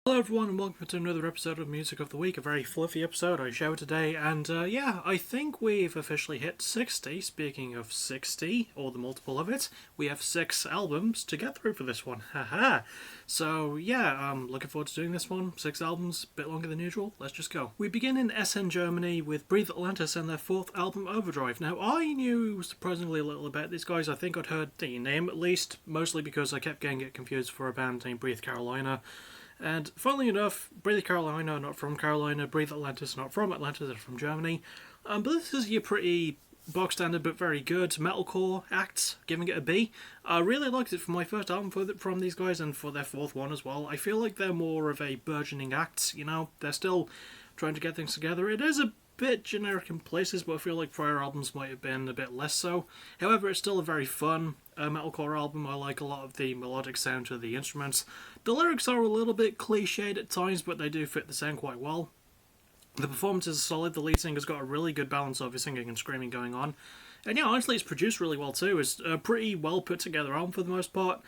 Hello everyone and welcome to another episode of Music of the Week, a very fluffy episode I show today, and yeah, I think we've officially hit 60. Speaking of 60, or the multiple of it, we have 6 albums to get through for this one, haha. So yeah, I'm looking forward to doing this one, 6 albums, a bit longer than usual, let's just go. We begin in Essen, Germany with Breathe Atlantis and their 4th album Overdrive. Now I knew surprisingly little about these guys. I think I'd heard the name at least, mostly because I kept getting it confused for a band named Breathe Carolina. And funnily enough, Breathe Carolina, not from Carolina, Breathe Atlantis, not from Atlantis, they're from Germany. But this is your pretty box standard but very good metalcore act, giving it a B. I really liked it for my first album from these guys and for their 4th one as well. I feel like they're more of a burgeoning act, you know, they're still trying to get things together. It is a bit generic in places, but I feel like prior albums might have been a bit less so. However, it's still a very fun metalcore album. I like a lot of the melodic sound to the instruments. The lyrics are a little bit cliched at times, but they do fit the sound quite well. The performances are solid. The lead singer's got a really good balance of his singing and screaming going on. And yeah, honestly, it's produced really well too. It's a pretty well put together album for the most part.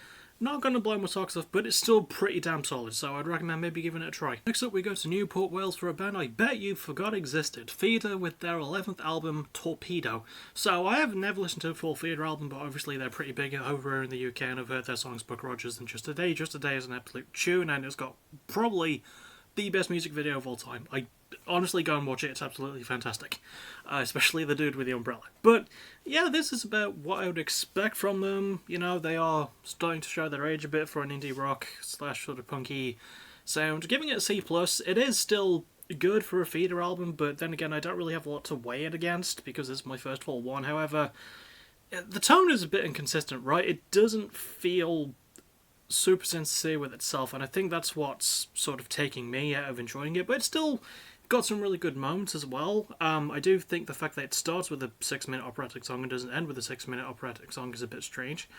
Not going to blow my socks off, but it's still pretty damn solid, so I'd recommend maybe giving it a try. Next up we go to Newport, Wales for a band I bet you forgot existed, Feeder, with their 11th album, Torpedo. So I have never listened to a full Feeder album, but obviously they're pretty big over here in the UK, and I've heard their songs Buck Rogers and Just a Day. Just a Day is an absolute tune, and it's got probably the best music video of all time. I honestly go and watch it, it's absolutely fantastic. Especially the dude with the umbrella. But yeah, this is about what I would expect from them. You know, they are starting to show their age a bit for an indie rock slash sort of punky sound. Giving it a C+, it is still good for a Feeder album, but then again, I don't really have a lot to weigh it against because it's my first full one. However, the tone is a bit inconsistent, right? It doesn't feel super sincere with itself, and I think that's what's sort of taking me out of enjoying it, but it's still got some really good moments as well. I do think the fact that it starts with a 6-minute operatic song and doesn't end with a 6-minute operatic song is a bit strange,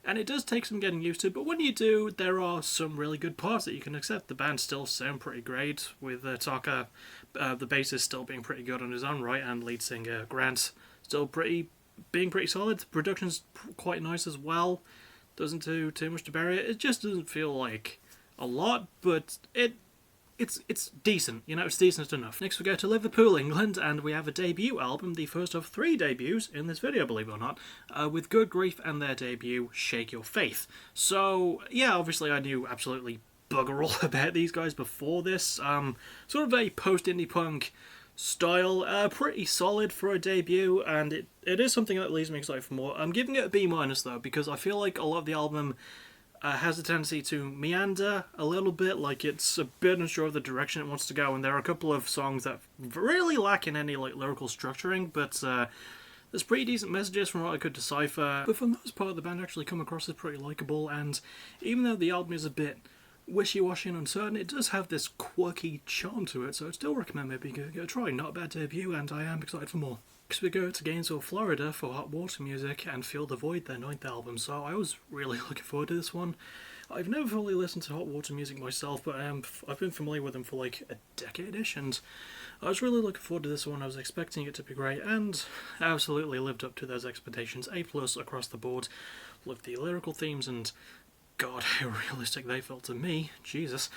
and it does take some getting used to, but when you do, there are some really good parts that you can accept. The band still sound pretty great, with Taka, the bassist, still being pretty good on his own right, and lead singer Grant still being pretty solid. The production's quite nice as well. Doesn't do too much to bury it. It just doesn't feel like a lot, but it's decent. You know, it's decent enough. Next we go to Liverpool, England, and we have a debut album, the first of 3 debuts in this video, believe it or not, with Good Grief and their debut, Shake Your Faith. So yeah, obviously I knew absolutely bugger all about these guys before this. Sort of a post-indie punk style, pretty solid for a debut, and it is something that leaves me excited for more. I'm giving it a B- though, because I feel like a lot of the album has a tendency to meander a little bit, like it's a bit unsure of the direction it wants to go, and there are a couple of songs that really lack in any like lyrical structuring, but there's pretty decent messages from what I could decipher. But for the most part, the band actually come across as pretty likeable, and even though the album is a bit wishy-washy and uncertain, it does have this quirky charm to it, so I'd still recommend maybe giving it a try. Not a bad debut, and I am excited for more. Next we go to Gainesville, Florida for Hot Water Music and Feel the Void, their 9th album, so I was really looking forward to this one. I've never fully listened to Hot Water Music myself, but I've been familiar with them for like a decade-ish, and I was really looking forward to this one. I was expecting it to be great, and absolutely lived up to those expectations. A+ across the board. Loved the lyrical themes, and God, how realistic they felt to me. Jesus.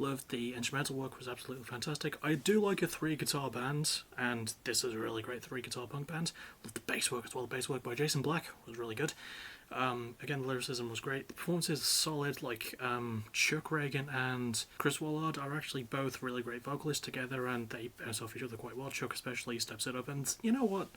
Loved the instrumental work, was absolutely fantastic. I do like a 3-guitar band, and this is a really great 3-guitar punk band. Loved the bass work as well. The bass work by Jason Black was really good. Again, the lyricism was great. The performances are solid, like Chuck Reagan and Chris Wallard are actually both really great vocalists together, and they bounce off each other quite well. Chuck especially steps it up, and you know what?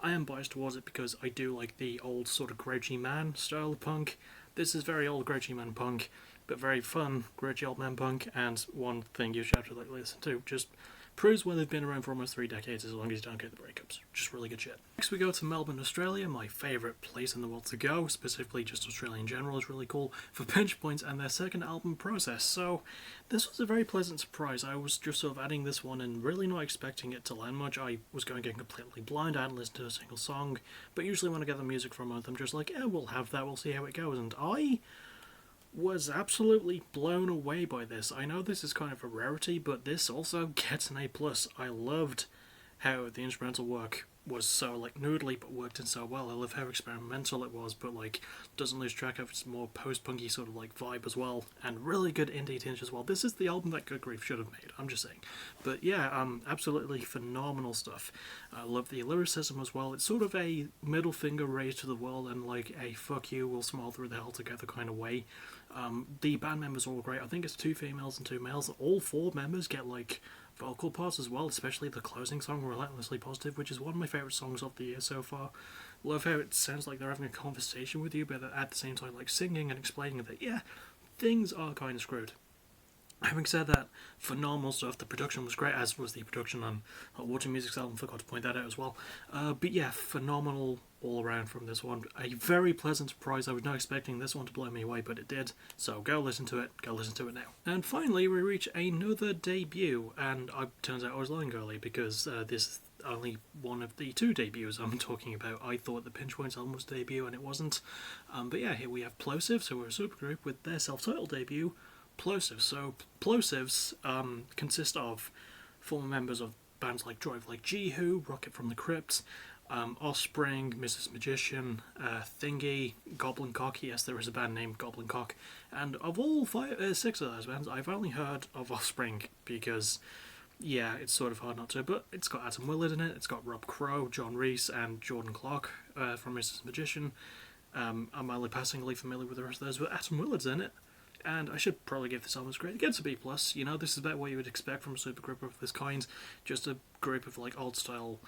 I am biased towards it because I do like the old sort of grouchy man style of punk. This is very old grouchy man punk, but very fun grouchy old man punk, and one thing you should absolutely listen to. Just proves why they've been around for almost 3 decades as long as you don't get the breakups. Just really good shit. Next we go to Melbourne, Australia, my favourite place in the world to go, specifically just Australia in general is really cool, for Pinch Points and their 2nd album, Process. So this was a very pleasant surprise. I was just sort of adding this one and really not expecting it to land much. I was going in completely blind, I hadn't listened to a single song, but usually when I get the music from them, I'm just like, yeah, we'll have that, we'll see how it goes, and I was absolutely blown away by this. I know this is kind of a rarity, but this also gets an A+. I loved how the instrumental work was so like noodly but worked in so well. I love how experimental it was, but like doesn't lose track of its more post-punky sort of like vibe as well, and really good indie tinge as well. This is the album that Good Grief should have made, I'm just saying. But yeah, absolutely phenomenal stuff. I love the lyricism as well. It's sort of a middle finger raised to the world and like a fuck you, we'll smile through the hell together kind of way. The band members are all great. I think it's 2 females and 2 males. All 4 members get like vocal parts as well, especially the closing song, Relentlessly Positive, which is one of my favourite songs of the year so far. Love how it sounds like they're having a conversation with you, but at the same time like singing and explaining that, yeah, things are kind of screwed. Having said that, phenomenal stuff. The production was great, as was the production on Hot Water Music's album, forgot to point that out as well. But yeah, phenomenal all around from this one. A very pleasant surprise. I was not expecting this one to blow me away, but it did. So go listen to it now. And finally, we reach another debut, and it turns out I was lying early, because this is only one of the 2 debuts I'm talking about. I thought the Pinch Points album was debut, and it wasn't. But yeah, here we have Plosivs, who are a supergroup with their self-titled debut, Plosivs. So Plosivs consist of former members of bands like Drive Like Jehu, Rocket from the Crypt, Offspring, Mrs. Magician, Thingy, Goblin Cock. Yes, there is a band named Goblin Cock. And of all 6 of those bands, I've only heard of Offspring because, yeah, it's sort of hard not to. But it's got Adam Willard in it. It's got Rob Crow, John Reese, and Jordan Clark from Mrs. Magician. I'm only passingly familiar with the rest of those, but Adam Willard's in it. And I should probably give this album a grade. It gets a B+. You know, this is about what you would expect from a supergroup of this kind. Just a group of like old style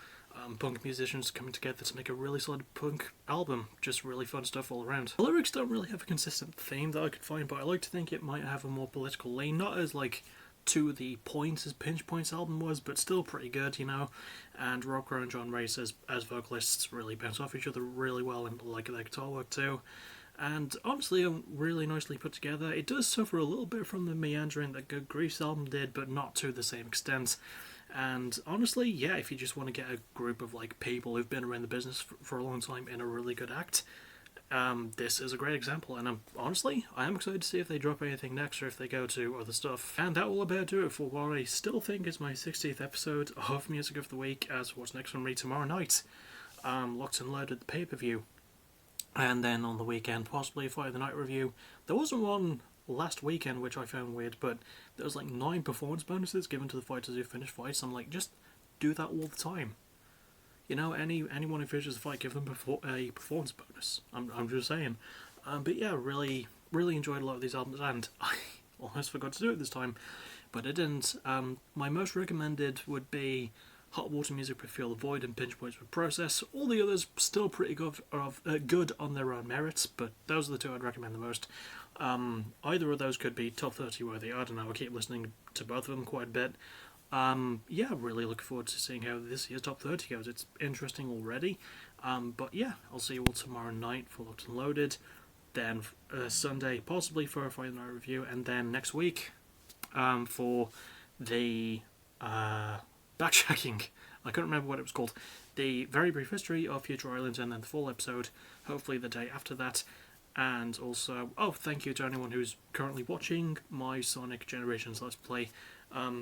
punk musicians coming together to make a really solid punk album. Just really fun stuff all around. The lyrics don't really have a consistent theme that I could find, but I like to think it might have a more political lean. Not as like to the point as Pinch Points album was, but still pretty good, you know. And Rob Crow and John Reese as vocalists really bounce off each other really well, and like their guitar work too. And honestly, really nicely put together. It does suffer a little bit from the meandering that Good Grief's album did, but not to the same extent. And honestly, yeah, if you just want to get a group of like people who've been around the business for a long time in a really good act, this is a great example. And I am excited to see if they drop anything next or if they go to other stuff. And that will about do it for what I still think is my 60th episode of Music of the Week, as what's next from me tomorrow night. Locked and loaded the pay-per-view. And then on the weekend, possibly a Fight of the Night review. There wasn't one last weekend, which I found weird, but there was like 9 performance bonuses given to the fighters who finished fights. I'm like, just do that all the time. You know, anyone who finishes a fight, give them a performance bonus. I'm just saying. But yeah, really enjoyed a lot of these albums, and I almost forgot to do it this time, but I didn't. My most recommended would be Hot Water Music with Feel the Void and Pinch Points with Process. All the others still pretty good on their own merits, but those are the 2 I'd recommend the most. Either of those could be top 30 worthy. I don't know, I keep listening to both of them quite a bit. Yeah, really looking forward to seeing how this year's top 30 goes. It's interesting already. But yeah, I'll see you all tomorrow night for Locked and Loaded. Then Sunday, possibly for a Friday Night review. And then next week for the backtracking. I couldn't remember what it was called. The Very Brief History of Future Islands, and then the full episode, hopefully the day after that. And also, thank you to anyone who's currently watching my Sonic Generations Let's Play.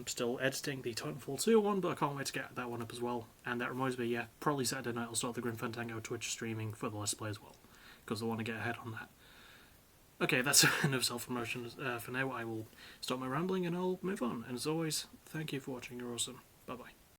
Still editing the Titanfall 2 one, but I can't wait to get that one up as well. And that reminds me, yeah, probably Saturday night I'll start the Grim Fandango Twitch streaming for the Let's Play as well, because I want to get ahead on that. Okay, that's enough self-promotion for now. I will stop my rambling and I'll move on. And as always, thank you for watching. You're awesome. Bye-bye.